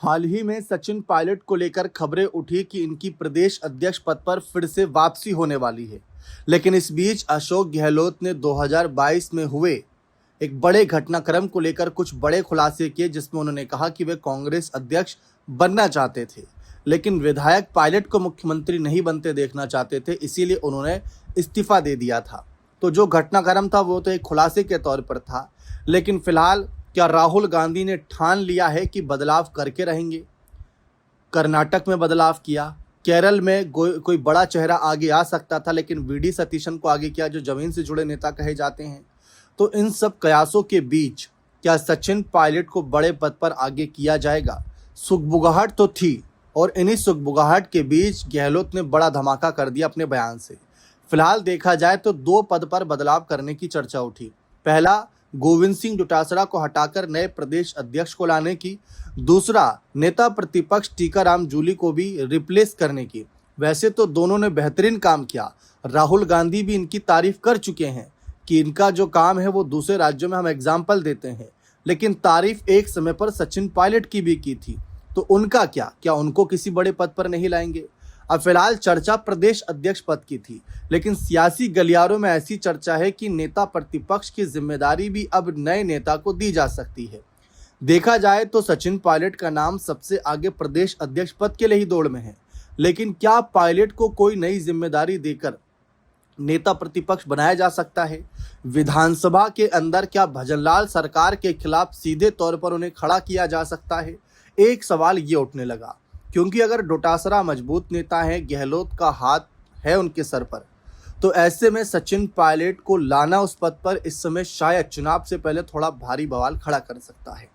हाल ही में सचिन पायलट को लेकर खबरें उठी कि इनकी प्रदेश अध्यक्ष पद पर फिर से वापसी होने वाली है। लेकिन इस बीच अशोक गहलोत ने 2022 में हुए एक बड़े घटनाक्रम को लेकर कुछ बड़े खुलासे किए, जिसमें उन्होंने कहा कि वे कांग्रेस अध्यक्ष बनना चाहते थे, लेकिन विधायक पायलट को मुख्यमंत्री नहीं बनते देखना चाहते थे, इसीलिए उन्होंने इस्तीफा दे दिया था। तो जो घटनाक्रम था वो तो एक खुलासे के तौर पर था, लेकिन फिलहाल क्या राहुल गांधी ने ठान लिया है कि बदलाव करके रहेंगे? कर्नाटक में बदलाव किया, केरल में कोई बड़ा चेहरा आगे आ सकता था, लेकिन वीडी सतीशन को आगे किया, जो जमीन से जुड़े नेता कहे जाते हैं। तो इन सब कयासों के बीच क्या सचिन पायलट को बड़े पद पर आगे किया जाएगा? सुगबुगाहट तो थी, और इन्हीं सुगबुगाहट के बीच गहलोत ने बड़ा धमाका कर दिया अपने बयान से। फिलहाल देखा जाए तो दो पद पर बदलाव करने की चर्चा उठी। पहला, गोविंद सिंह डोटासरा को हटाकर नए प्रदेश अध्यक्ष को लाने की। दूसरा, नेता प्रतिपक्ष टीकाराम जूली को भी रिप्लेस करने की। वैसे तो दोनों ने बेहतरीन काम किया, राहुल गांधी भी इनकी तारीफ कर चुके हैं कि इनका जो काम है वो दूसरे राज्यों में हम एग्जाम्पल देते हैं, लेकिन तारीफ एक समय पर सचिन पायलट की भी की थी। तो उनका क्या उनको किसी बड़े पद पर नहीं लाएंगे? अब फिलहाल चर्चा प्रदेश अध्यक्ष पद की थी, लेकिन सियासी गलियारों में ऐसी चर्चा है कि नेता प्रतिपक्ष की जिम्मेदारी भी अब नए नेता को दी जा सकती है। देखा जाए तो सचिन पायलट का नाम सबसे आगे प्रदेश अध्यक्ष पद के लिए ही दौड़ में है, लेकिन क्या पायलट को कोई नई जिम्मेदारी देकर नेता प्रतिपक्ष बनाया जा सकता है? विधानसभा के अंदर क्या भजनलाल सरकार के खिलाफ सीधे तौर पर उन्हें खड़ा किया जा सकता है? एक सवाल ये उठने लगा, क्योंकि अगर डोटासरा मजबूत नेता है, गहलोत का हाथ है उनके सर पर, तो ऐसे में सचिन पायलट को लाना उस पद पर इस समय शायद चुनाव से पहले थोड़ा भारी बवाल खड़ा कर सकता है।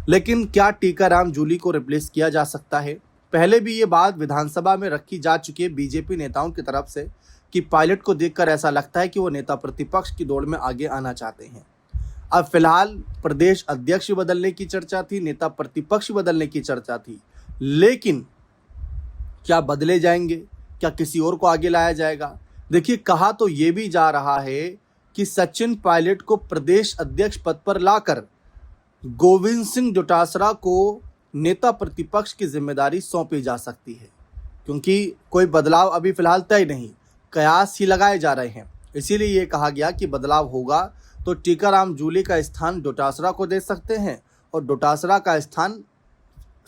लेकिन क्या टीकाराम जूली को रिप्लेस किया जा सकता है? पहले भी ये बात विधानसभा में रखी जा चुकी है बीजेपी नेताओं की तरफ से कि पायलट को देखकर ऐसा लगता है कि वो नेता प्रतिपक्ष की दौड़ में आगे आना चाहते हैं। अब फिलहाल प्रदेश अध्यक्ष बदलने की चर्चा थी, नेता प्रतिपक्ष बदलने की चर्चा थी, लेकिन क्या बदले जाएंगे? क्या किसी और को आगे लाया जाएगा? देखिए, कहा तो ये भी जा रहा है कि सचिन पायलट को प्रदेश अध्यक्ष पद पर लाकर गोविंद सिंह डोटासरा को नेता प्रतिपक्ष की जिम्मेदारी सौंपी जा सकती है, क्योंकि कोई बदलाव अभी फिलहाल तय नहीं, कयास ही लगाए जा रहे हैं। इसीलिए ये कहा गया कि बदलाव होगा तो टीकाराम जूली का स्थान डोटासरा को दे सकते हैं और डोटासरा का स्थान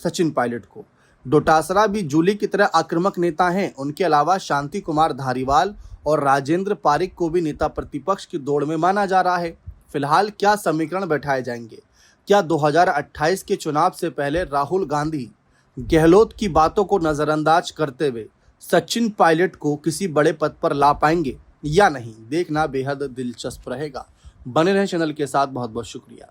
सचिन पायलट को। डोटासरा भी जूली की तरह आक्रामक नेता हैं। उनके अलावा शांति कुमार धारीवाल और राजेंद्र पारिक को भी नेता प्रतिपक्ष की दौड़ में माना जा रहा है। फिलहाल क्या समीकरण बैठाए जाएंगे? क्या 2028 के चुनाव से पहले राहुल गांधी गहलोत की बातों को नजरअंदाज करते हुए सचिन पायलट को किसी बड़े पद पर ला पाएंगे या नहीं? देखना बेहद दिलचस्प रहेगा। बने रहें चैनल के साथ। बहुत बहुत शुक्रिया।